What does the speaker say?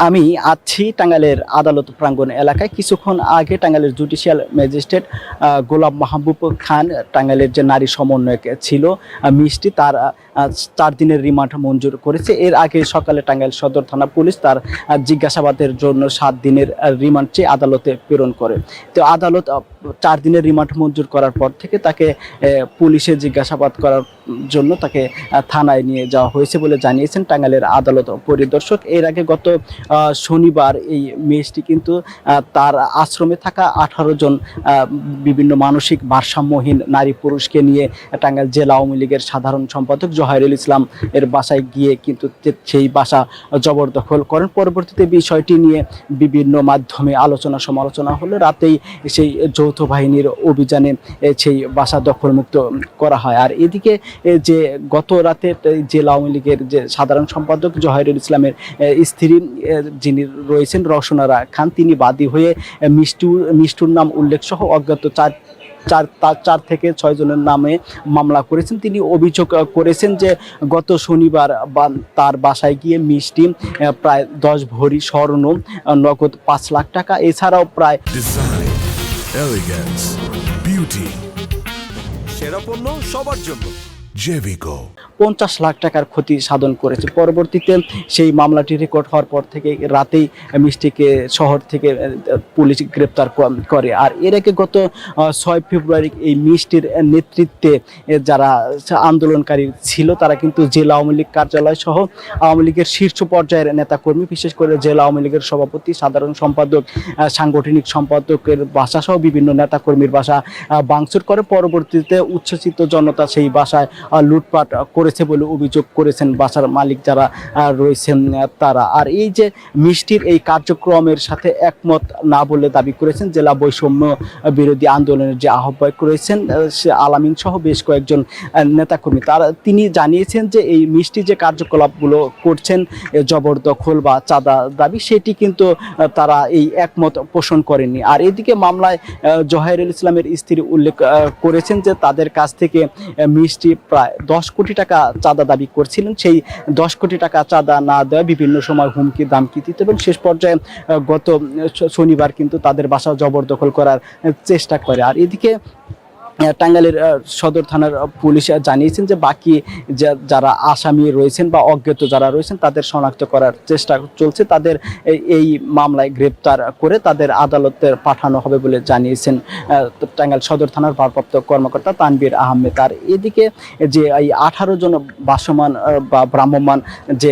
আমি আছি টাঙ্গাইলের আদালত প্রাঙ্গণ এলাকায়। কিছুক্ষণ আগে টাঙ্গাইলের জুডিশিয়াল ম্যাজিস্ট্রেট গোলাম মাহবুব খান, টাঙ্গাইলের যে নারী সমন্বয়ক ছিল মিষ্টি, তার 4 দিনের রিমান্ড মঞ্জুর করেছে। এর আগে সকালে টাঙ্গাইল সদর থানা পুলিশ তার জিজ্ঞাসাবাদের জন্য 7 দিনের রিমান্ড চেয়ে আদালতে প্রেরণ করে। তো আদালত 4 দিনের রিমান্ড মঞ্জুর করার পর থেকে তাকে পুলিশে জিজ্ঞাসাবাদ করার জন্য তাকে থানায় নিয়ে যাওয়া হয়েছে বলে জানিয়েছেন টাঙ্গাইলের আদালত পরিদর্শক। এর আগে গত শনিবার এই মেয়েটি কিন্তু তার আশ্রমে থাকা 18 জন বিভিন্ন মানসিক ভারসাম্যহীন নারী পুরুষকে নিয়ে টাঙ্গাইল জেলা আওয়ামী লীগের সাধারণ সম্পাদক জহিরুল ইসলাম এর বাসায় গিয়ে কিন্তু সেই বাসা জবরদখল করেন। পরবর্তীতে বিষয়টি নিয়ে বিভিন্ন মাধ্যমে আলোচনা সমালোচনা হলে রাতেই সেই যৌথ বাহিনীর অভিযানে সেই বাসা দখলমুক্ত করা হয়। আর এদিকে যে গত রাতে জেলা আওয়ামী লীগের যে সাধারণ সম্পাদক জহিরুল ইসলামের স্ত্রী যিনি রয়েছেন রওশনারা খান, তিনি বাদী হয়ে মিষ্টুর নাম উল্লেখ সহ অজ্ঞাত 4 থেকে 6 জনের নামে মামলা করেছেন। তিনি অভিযোগ করেছেন যে গত শনিবার তার বাসায় গিয়ে মিষ্টি প্রায় 10 ভরি স্বর্ণ, নগদ 5 লাখ টাকা, এছাড়াও প্রায় ডিজাইন, এলিগেন্স, বিউটি, সেরা পণ্য সবার জন্য জেভিকো 50 লাখ টাকার ক্ষতি সাধন করেছে। পরবর্তীতে সেই মামলাটি রেকর্ড হওয়ার পর থেকে রাতেই মিষ্টিকে শহর থেকে পুলিশ গ্রেপ্তার করে। আর এর আগে গত 6 ফেব্রুয়ারি এই মিষ্টির নেতৃত্বে যারা আন্দোলনকারী ছিল তারা কিন্তু জেলা আওয়ামী লীগ কার্যালয় সহ আওয়ামী লীগের শীর্ষ পর্যায়ের নেতাকর্মী, বিশেষ করে জেলা আওয়ামী লীগের সভাপতি, সাধারণ সম্পাদক, সাংগঠনিক সম্পাদকের বাসা সহ বিভিন্ন নেতাকর্মীর বাসা ভাঙচুর করে। পরবর্তীতে উচ্ছ্বসিত জনতা সেই বাসায় লুটপাট করেছে বলে অভিযোগ করেছেন বাসার মালিক যারা রয়েছেন তারা। আর এই যে মিষ্টির এই কার্যক্রমের সাথে একমত না বলে দাবি করেছেন জেলা বৈষম্য বিরোধী আন্দোলনের যে আহ্বায়ক রয়েছেন সে আলামিন সহ বেশ কয়েকজন নেতাকর্মী। তিনি জানিয়েছেন যে এই মিষ্টি যে কার্যকলাপগুলো করছেন, জবরদখল বা চাঁদা দাবি, সেটি কিন্তু তারা এই একমত পোষণ করেননি। আর এদিকে মামলায় জহিরুল ইসলামের স্ত্রী উল্লেখ করেছেন যে তাদের কাছ থেকে মিষ্টি প্রায় 10 কোটি টাকা চাঁদা দাবি করছিলেন। সেই 10 কোটি টাকা চাঁদা না দেওয়া বিভিন্ন সময় হুমকি দামকি দিত এবং শেষ পর্যায়ে গত শনিবার কিন্তু তাদের বাসা জবরদখল করার চেষ্টা করে। আর এদিকে টাঙ্গাইলের সদর থানার পুলিশ জানিয়েছেন যে বাকি যারা আসামি রয়েছেন বা অজ্ঞাত যারা রয়েছেন তাদের শনাক্ত করার চেষ্টা চলছে। তাদের এই মামলায় গ্রেপ্তার করে তাদের আদালতে পাঠানো হবে বলে জানিয়েছেন টাঙ্গাইল সদর থানার ভারপ্রাপ্ত কর্মকর্তা তানভীর আহমেদ। আর এদিকে যে এই 18 জন ভাসমান বা ভ্রাম্যমাণ যে